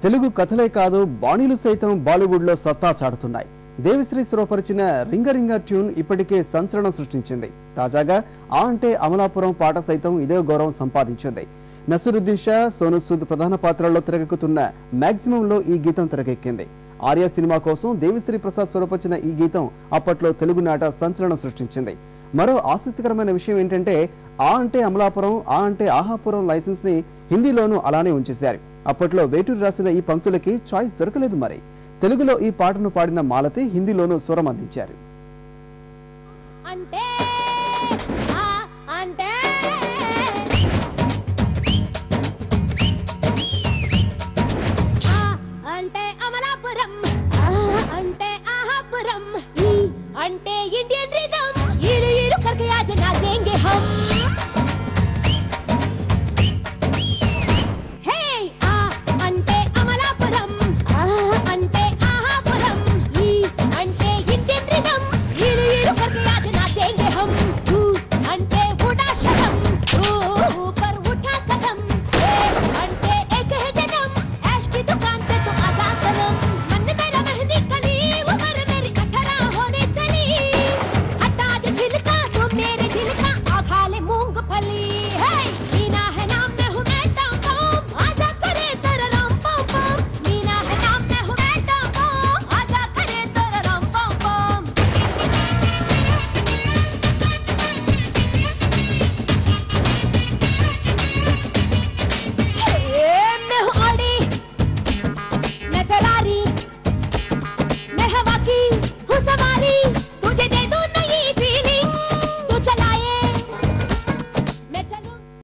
తెలుగు కథలే కాదు బాణీలు సైతం బాలీవుడ్ లో సత్తా చాటుతున్నాయి. దేవిశ్రీ స్వరపరిచిన రింగ ట్యూన్ ఇప్పటికే సంచలనం సృష్టించింది. తాజాగా ఆ అంటే అమలాపురం పాట సైతం ఇదే గౌరవం సంపాదించింది. నసరుద్దీన్ షా, సోను సూద్ ప్రధాన పాత్రల్లో తెరకెక్కుతున్న మాక్సిమంలో ఈ గీతం తెరకెక్కింది. ఆర్య సినిమా కోసం దేవిశ్రీ ప్రసాద్ స్వరపరిచిన ఈ గీతం అప్పట్లో తెలుగునాట సంచలనం సృష్టించింది. మరో ఆసక్తికరమైన విషయం ఏంటంటే ఆ అంటే అమలాపురం, ఆ అంటే ఆహాపురం లైసెన్స్ ని హిందీలోనూ అలానే ఉంచేశారు. అప్పట్లో వేటూరి రాసిన ఈ పంక్తులకి చాయిస్ దొరకలేదు. మరి తెలుగులో ఈ పాటను పాడిన మాలతి హిందీలోనూ స్వరం అందించారు. అంటే